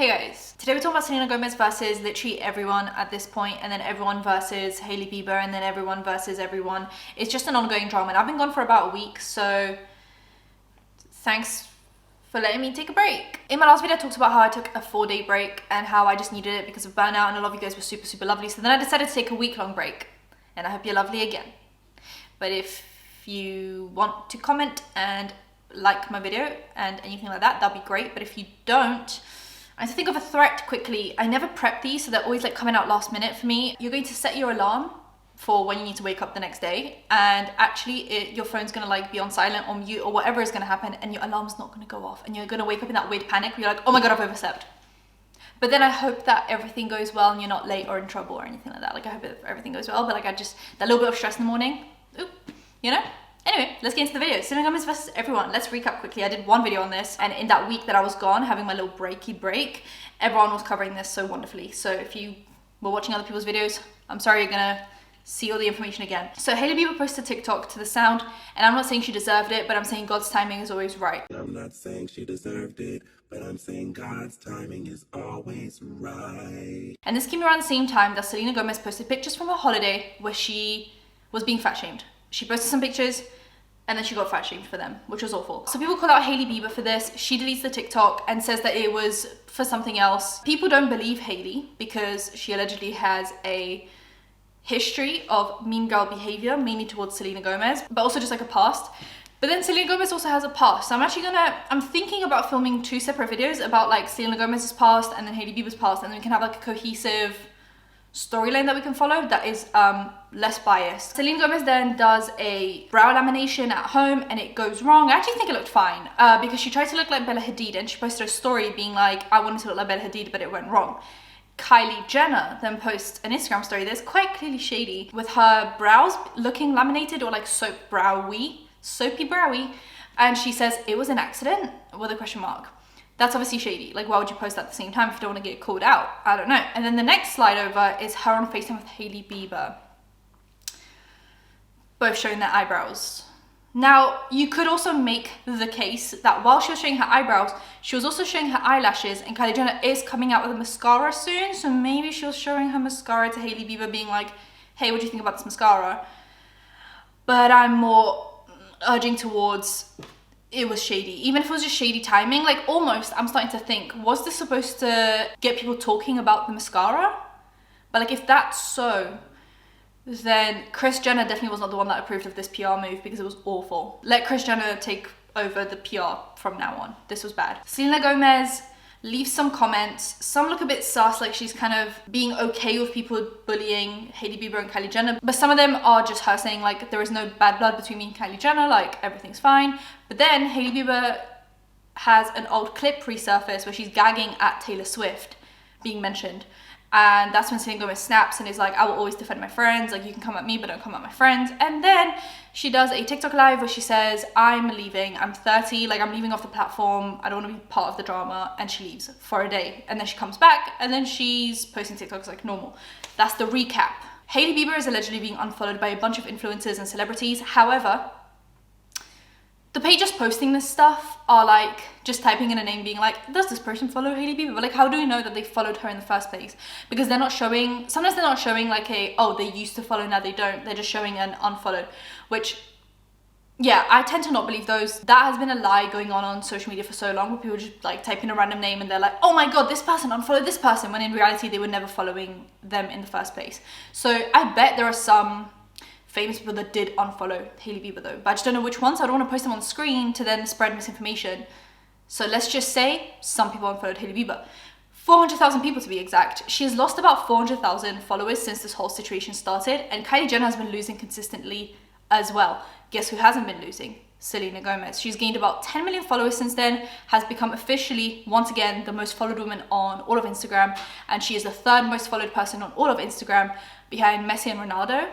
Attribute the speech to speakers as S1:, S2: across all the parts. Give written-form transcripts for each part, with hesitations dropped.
S1: Hey guys, today we're talking about Selena Gomez versus literally everyone at this point, and then everyone versus Hailey Bieber, and then everyone versus everyone. It's just an ongoing drama, and I've been gone for about a week, so thanks for letting me take a break. In my last video I talked about how I took a 4-day break and how I just needed it because of burnout, and a lot of you guys were super lovely, so then I decided to take a week-long break, and I hope you're lovely again. But if you want to comment and like my video and anything like that, that'd be great. But if you don't, I have to think of a threat quickly. I never prep these, so they're always like coming out last minute for me. You're going to set your alarm for when you need to wake up the next day, and actually your phone's gonna like be on silent or mute or whatever is gonna happen, and your alarm's not gonna go off, and you're gonna wake up in that weird panic where you're like, oh my god, I've overslept. But then I hope that everything goes well and you're not late or in trouble or anything like that. Like I hope everything goes well, but like that little bit of stress in the morning, you know? Anyway, let's get into the video. Selena Gomez versus everyone. Let's recap quickly. I did one video on this, and in that week that I was gone, having my little breaky break, everyone was covering this so wonderfully. So if you were watching other people's videos, I'm sorry, you're gonna see all the information again. So Hailey Bieber posted a TikTok to the sound, and I'm not saying she deserved it, but I'm saying God's timing is always right.
S2: I'm not saying she deserved it, but I'm saying God's timing is always right.
S1: And this came around the same time that Selena Gomez posted pictures from her holiday where she was being fat shamed. She posted some pictures and then she got fat shamed for them, which was awful. So people call out Hailey Bieber for this. She deletes the TikTok and says that it was for something else. People don't believe Hailey because she allegedly has a history of mean girl behavior, mainly towards Selena Gomez, but also just like a past. But then Selena Gomez also has a past. So I'm thinking about filming 2 separate videos about like Selena Gomez's past and then Hailey Bieber's past, and then we can have like a cohesive storyline that we can follow that is less biased. Selena Gomez then does a brow lamination at home and it goes wrong. I actually think it looked fine because she tried to look like Bella Hadid, and she posted a story being like, I wanted to look like Bella Hadid, but it went wrong. Kylie Jenner then posts an Instagram story that's quite clearly shady with her brows looking laminated or like soapy browy, and she says it was an accident with a question mark. That's obviously shady. Like, why would you post that at the same time if you don't want to get called out? I don't know. And then the next slide over is her on FaceTime with Hailey Bieber, both showing their eyebrows. Now, you could also make the case that while she was showing her eyebrows, she was also showing her eyelashes, and Kylie Jenner is coming out with a mascara soon, so maybe she was showing her mascara to Hailey Bieber being like, hey, what do you think about this mascara? But I'm more urging towards it was shady. Even if it was just shady timing, like almost, I'm starting to think, was this supposed to get people talking about the mascara? But like if that's so, then Kris Jenner definitely was not the one that approved of this PR move because it was awful. Let Kris Jenner take over the PR from now on. This was bad. Selena Gomez leaves some comments. Some look a bit sus, like she's kind of being okay with people bullying Hailey Bieber and Kylie Jenner. But some of them are just her saying like, there is no bad blood between me and Kylie Jenner, like everything's fine. But then Hailey Bieber has an old clip resurfaced where she's gagging at Taylor Swift being mentioned. And that's when Selena Gomez snaps and is like, I will always defend my friends. Like, you can come at me, but don't come at my friends. And then she does a TikTok live where she says, I'm leaving. I'm 30. Like, I'm leaving off the platform. I don't want to be part of the drama. And she leaves for a day. And then she comes back and then she's posting TikToks like normal. That's the recap. Hailey Bieber is allegedly being unfollowed by a bunch of influencers and celebrities. However, the pages posting this stuff are like just typing in a name being like, does this person follow Hailey Bieber? But like, how do we know that they followed her in the first place? Because they're not showing, sometimes they're not showing like oh, they used to follow, now they don't. They're just showing an unfollowed, which, yeah, I tend to not believe those. That has been a lie going on social media for so long, where people just like type in a random name and they're like, oh my god, this person unfollowed this person, when in reality they were never following them in the first place. So I bet there are some famous people that did unfollow Hailey Bieber though, but I just don't know which ones. So I don't want to post them on screen to then spread misinformation. So let's just say some people unfollowed Hailey Bieber. 400,000 people to be exact. She has lost about 400,000 followers since this whole situation started, and Kylie Jenner has been losing consistently as well. Guess who hasn't been losing? Selena Gomez. She's gained about 10 million followers since then, has become officially, once again, the most followed woman on all of Instagram, and she is the 3rd most followed person on all of Instagram, behind Messi and Ronaldo,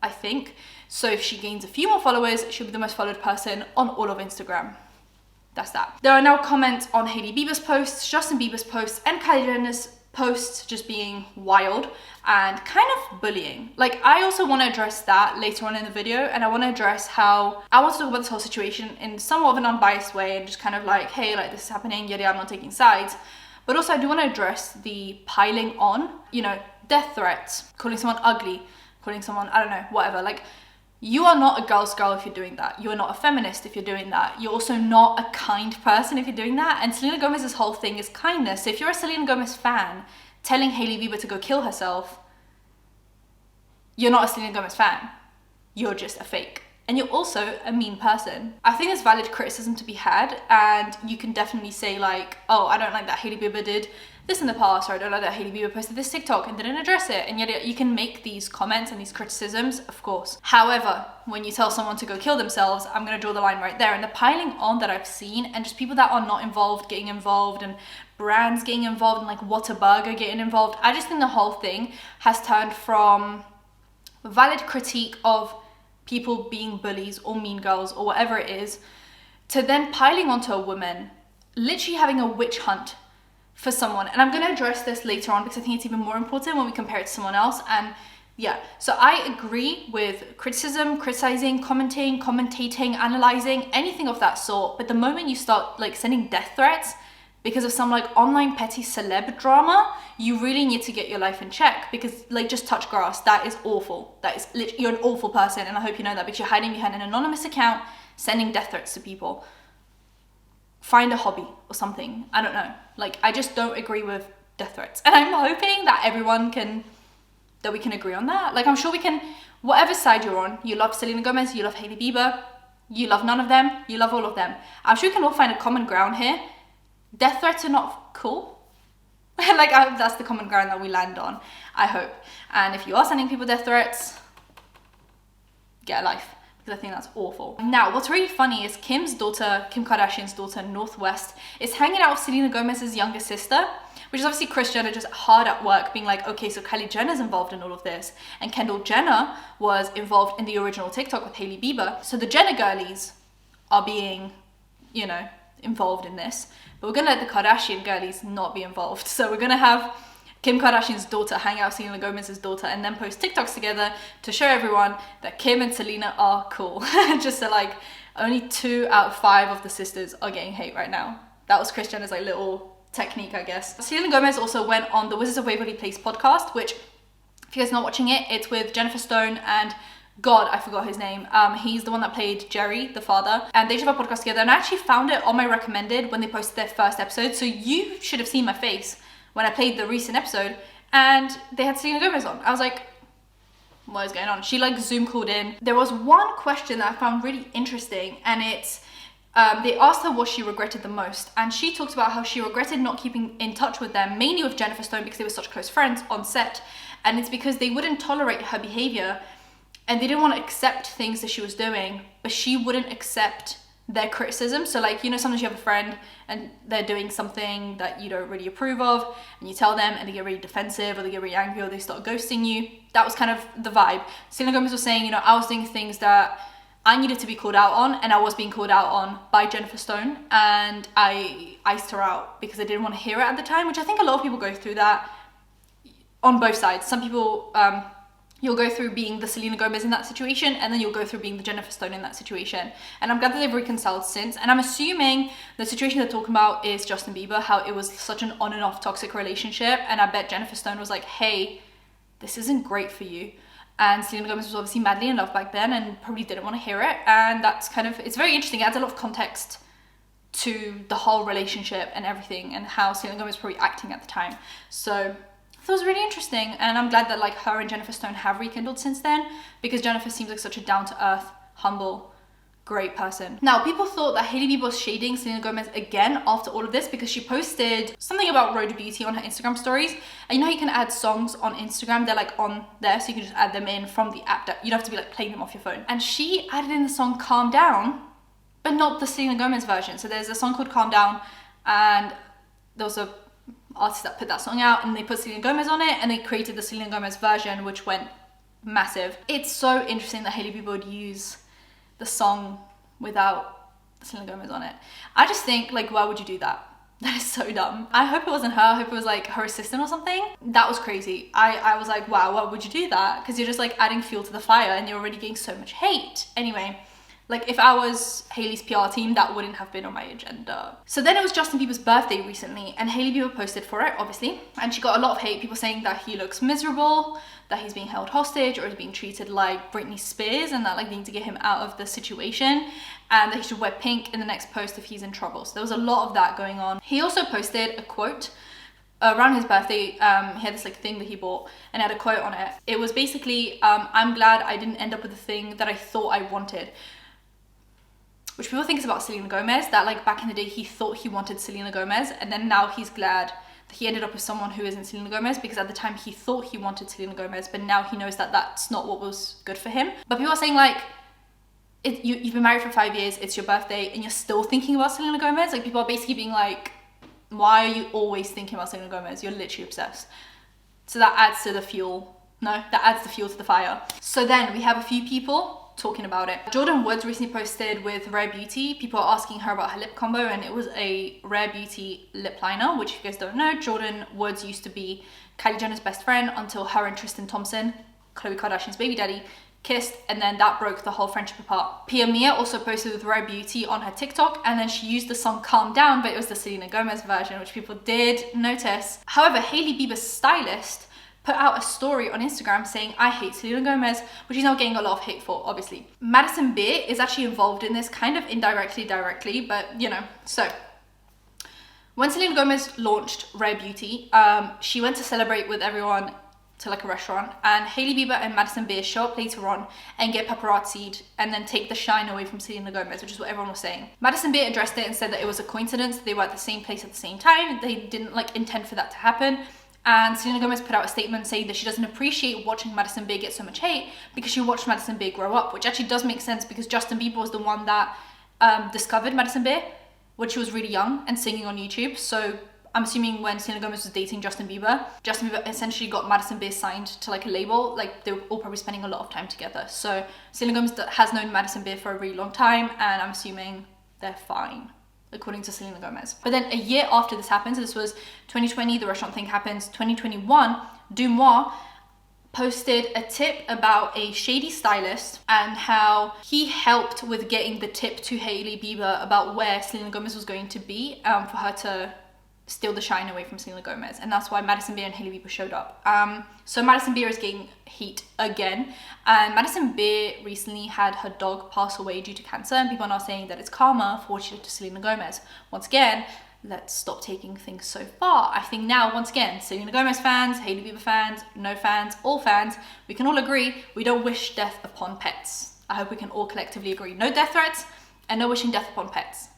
S1: I think. So if she gains a few more followers, she'll be the most followed person on all of Instagram. That's that. There are now comments on Hailey Bieber's posts, Justin Bieber's posts, and Kylie Jenner's posts just being wild and kind of bullying. Like, I also want to address that later on in the video, and I want to address how I want to talk about this whole situation in somewhat of an unbiased way and just kind of like, hey, like this is happening, yada, I'm not taking sides. But also I do want to address the piling on, you know, death threats, calling someone ugly, calling someone, I don't know, whatever. Like, you are not a girl's girl if you're doing that. You are not a feminist if you're doing that. You're also not a kind person if you're doing that. And Selena Gomez's whole thing is kindness. So if you're a Selena Gomez fan telling Hailey Bieber to go kill herself, you're not a Selena Gomez fan. You're just a fake. And you're also a mean person. I think there's valid criticism to be had, and you can definitely say like, oh, I don't like that Hailey Bieber did this in the past, or I don't like that Hailey Bieber posted this TikTok and didn't address it. And yet you can make these comments and these criticisms, of course. However, when you tell someone to go kill themselves, I'm gonna draw the line right there. And the piling on that I've seen, and just people that are not involved getting involved, and brands getting involved, and like Whataburger getting involved, I just think the whole thing has turned from valid critique of people being bullies or mean girls or whatever it is, to then piling onto a woman, literally having a witch hunt for someone. And I'm going to address this later on because I think it's even more important when we compare it to someone else. And yeah, so I agree with criticism, criticizing, commentating, analyzing, anything of that sort. But the moment you start like sending death threats because of some like online petty celeb drama, you really need to get your life in check, because like, just touch grass. That is awful. That is literally, you're an awful person. And I hope you know that, because you're hiding behind an anonymous account, sending death threats to people. Find a hobby or something. I don't know. Like, I just don't agree with death threats. And I'm hoping that we can agree on that. Like, I'm sure we can, whatever side you're on, you love Selena Gomez, you love Hailey Bieber, you love none of them, you love all of them. I'm sure we can all find a common ground here. Death threats are not cool. Like, that's the common ground that we land on, I hope. And if you are sending people death threats, get a life, because I think that's awful. Now, what's really funny is Kim Kardashian's daughter, Northwest, is hanging out with Selena Gomez's younger sister, which is obviously Kris Jenner just hard at work being like, okay, so Kylie Jenner's involved in all of this, and Kendall Jenner was involved in the original TikTok with Hailey Bieber. So the Jenner girlies are being, you know, involved in this, but we're gonna let the Kardashian girlies not be involved. So we're gonna have Kim Kardashian's daughter hang out with Selena Gomez's daughter and then post TikToks together to show everyone that Kim and Selena are cool. Just so like, only 2 out of 5 of the sisters are getting hate right now. That was Kris Jenner's like little technique, I guess. Selena Gomez also went on the Wizards of Waverly Place podcast, which, if you guys are not watching it, it's with Jennifer Stone and God, I forgot his name. He's the one that played Jerry, the father. And they should have a podcast together. And I actually found it on my recommended when they posted their first episode. So you should have seen my face when I played the recent episode. And they had Selena Gomez on. I was like, what is going on? She like Zoom called in. There was one question that I found really interesting. And it's, they asked her what she regretted the most. And she talked about how she regretted not keeping in touch with them, mainly with Jennifer Stone, because they were such close friends on set. And it's because they wouldn't tolerate her behavior. And they didn't want to accept things that she was doing, but she wouldn't accept their criticism. So like, you know, sometimes you have a friend and they're doing something that you don't really approve of, and you tell them and they get really defensive, or they get really angry, or they start ghosting you. That was kind of the vibe. Selena Gomez was saying, you know, I was doing things that I needed to be called out on, and I was being called out on by Jennifer Stone, and I iced her out because I didn't want to hear it at the time, which I think a lot of people go through that on both sides. Some people, you'll go through being the Selena Gomez in that situation, and then you'll go through being the Jennifer Stone in that situation. And I'm glad that they've reconciled since. And I'm assuming the situation they're talking about is Justin Bieber, how it was such an on and off toxic relationship. And I bet Jennifer Stone was like, hey, this isn't great for you. And Selena Gomez was obviously madly in love back then and probably didn't want to hear it. And that's kind of, it's very interesting. It adds a lot of context to the whole relationship and everything, and how Selena Gomez was probably acting at the time. So it was really interesting, and I'm glad that like her and Jennifer Stone have rekindled since then, because Jennifer seems like such a down-to-earth, humble, great person. Now, people thought that Hailey Bieber was shading Selena Gomez again after all of this, because she posted something about Road Beauty on her Instagram stories. And you know how you can add songs on Instagram? They're like on there, so you can just add them in from the app. You don't have to be like playing them off your phone. And she added in the song Calm Down, but not the Selena Gomez version. So there's a song called Calm Down, and there was a artist that put that song out, and they put Selena Gomez on it, and they created the Selena Gomez version, which went massive. It's so interesting that Hailey Bieber would use the song without Selena Gomez on it. I just think, like, why would you do that? That is so dumb. I hope it wasn't her. I hope it was like her assistant or something. That was crazy. I was like, wow, why would you do that? Because you're just like adding fuel to the fire, and you're already getting so much hate. Anyway, Like if I was Hailey's PR team, that wouldn't have been on my agenda. So then it was Justin Bieber's birthday recently, and Hailey Bieber posted for it, obviously. And she got a lot of hate, people saying that he looks miserable, that he's being held hostage or is being treated like Britney Spears, and that like they need to get him out of the situation, and that he should wear pink in the next post if he's in trouble. So there was a lot of that going on. He also posted a quote around his birthday. He had this like thing that he bought and had a quote on it. It was basically, I'm glad I didn't end up with the thing that I thought I wanted. Which people think is about Selena Gomez, that like back in the day he thought he wanted Selena Gomez, and then now he's glad that he ended up with someone who isn't Selena Gomez, because at the time he thought he wanted Selena Gomez, but now he knows that that's not what was good for him. But people are saying like, you've been married for 5 years, it's your birthday, and you're still thinking about Selena Gomez? Like people are basically being like, why are you always thinking about Selena Gomez? You're literally obsessed. So that adds to the fuel. No, that adds the fuel to the fire. So then we have a few people talking about it. Jordan Woods recently posted with Rare Beauty. People are asking her about her lip combo, and it was a Rare Beauty lip liner, which if you guys don't know, Jordan Woods used to be Kylie Jenner's best friend until her and Tristan Thompson, Khloe Kardashian's baby daddy, kissed, and then that broke the whole friendship apart. Pia Mia also posted with Rare Beauty on her TikTok, and then she used the song Calm Down, but it was the Selena Gomez version, which people did notice. However, Hailey Bieber's stylist put out a story on Instagram saying, I hate Selena Gomez, which he's now getting a lot of hate for, obviously. Madison Beer is actually involved in this, kind of indirectly, directly, but you know. So, when Selena Gomez launched Rare Beauty, she went to celebrate with everyone to like a restaurant, and Hailey Bieber and Madison Beer show up later on and get paparazzi'd and then take the shine away from Selena Gomez, which is what everyone was saying. Madison Beer addressed it and said that it was a coincidence, they were at the same place at the same time, they didn't like intend for that to happen. And Selena Gomez put out a statement saying that she doesn't appreciate watching Madison Beer get so much hate because she watched Madison Beer grow up, which actually does make sense because Justin Bieber was the one that discovered Madison Beer when she was really young and singing on YouTube. So I'm assuming when Selena Gomez was dating Justin Bieber essentially got Madison Beer signed to like a label. Like they were all probably spending a lot of time together. So Selena Gomez has known Madison Beer for a really long time, and I'm assuming they're fine, according to Selena Gomez. But then a year after this happened, so this was 2020, the restaurant thing happens, 2021, Dumois posted a tip about a shady stylist and how he helped with getting the tip to Hailey Bieber about where Selena Gomez was going to be for her to steal the shine away from Selena Gomez, and that's why Madison Beer and Hailey Bieber showed up. So Madison Beer is getting heat again, and Madison Beer recently had her dog pass away due to cancer, and people are now saying that it's karma for what she did to Selena Gomez. Once again, let's stop taking things so far. I think now, once again, Selena Gomez fans, Hailey Bieber fans, no fans, all fans, we can all agree we don't wish death upon pets. I hope we can all collectively agree. No death threats and no wishing death upon pets.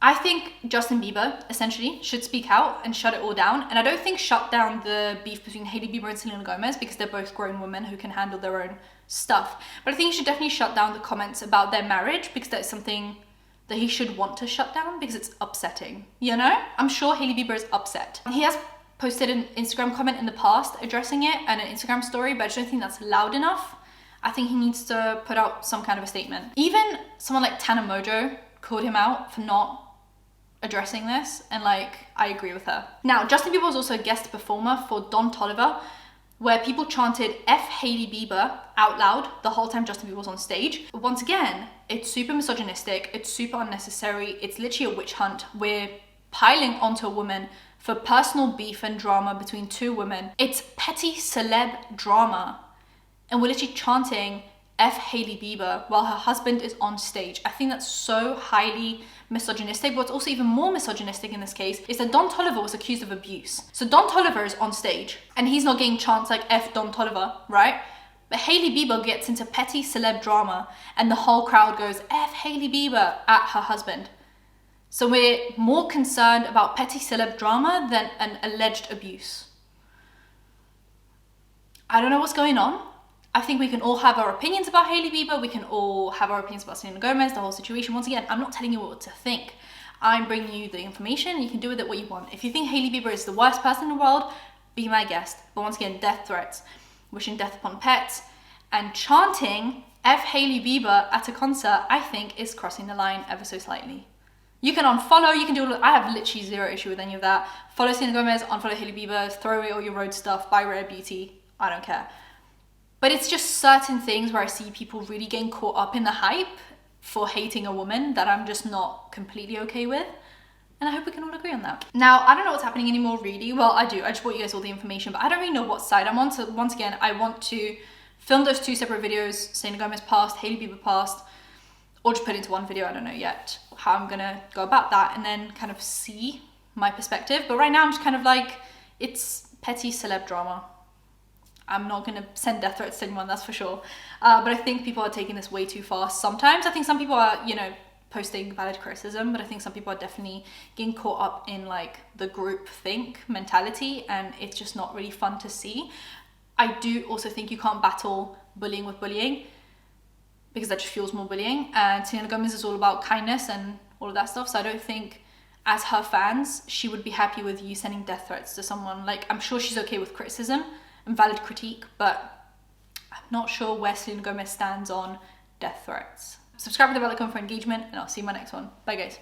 S1: I think Justin Bieber essentially should speak out and shut it all down. And I don't think shut down the beef between Hailey Bieber and Selena Gomez because they're both grown women who can handle their own stuff. But I think he should definitely shut down the comments about their marriage because that's something that he should want to shut down because it's upsetting, you know? I'm sure Hailey Bieber is upset. He has posted an Instagram comment in the past addressing it and an Instagram story, but I just don't think that's loud enough. I think he needs to put out some kind of a statement. Even someone like Tana Mojo called him out for not addressing this, and like I agree with her. Now Justin Bieber was also a guest performer for Don Toliver, where people chanted F Hailey Bieber out loud the whole time Justin Bieber was on stage. Once again, it's super misogynistic, it's super unnecessary, it's literally a witch hunt. We're piling onto a woman for personal beef and drama between two women. It's petty celeb drama, and we're literally chanting F Hailey Bieber while her husband is on stage. I think that's so highly misogynistic. What's also even more misogynistic in this case is that Don Toliver was accused of abuse. So Don Toliver is on stage and he's not getting chants like F Don Toliver, right? But Hailey Bieber gets into petty celeb drama and the whole crowd goes F Hailey Bieber at her husband. So we're more concerned about petty celeb drama than an alleged abuse. I don't know what's going on. I think we can all have our opinions about Hailey Bieber. We can all have our opinions about Selena Gomez, the whole situation. Once again, I'm not telling you what to think. I'm bringing you the information and you can do with it what you want. If you think Hailey Bieber is the worst person in the world, be my guest. But once again, death threats, wishing death upon pets, and chanting F Hailey Bieber at a concert, I think is crossing the line ever so slightly. You can unfollow, you can do all. I have literally zero issue with any of that. Follow Selena Gomez, unfollow Hailey Bieber, throw away all your road stuff, buy Rare Beauty. I don't care. But it's just certain things where I see people really getting caught up in the hype for hating a woman that I'm just not completely okay with. And I hope we can all agree on that. Now, I don't know what's happening anymore really. Well, I do. I just brought you guys all the information, but I don't really know what side I'm on. So once again, I want to film those 2 separate videos. Selena Gomez passed, Hailey Bieber passed, or just put it into one video. I don't know yet how I'm gonna go about that, and then kind of see my perspective. But right now I'm just kind of like, it's petty celeb drama. I'm not gonna send death threats to anyone, that's for sure. But I think people are taking this way too far. Sometimes I think some people are, you know, posting valid criticism, but I think some people are definitely getting caught up in like the group think mentality, and it's just not really fun to see. I do also think you can't battle bullying with bullying, because that just fuels more bullying. And Selena Gomez is all about kindness and all of that stuff. So I don't think, as her fans, she would be happy with you sending death threats to someone. Like, I'm sure she's okay with criticism and valid critique, but I'm not sure where Selena Gomez stands on death threats. Subscribe to the bell icon for engagement, and I'll see you in my next one. Bye guys.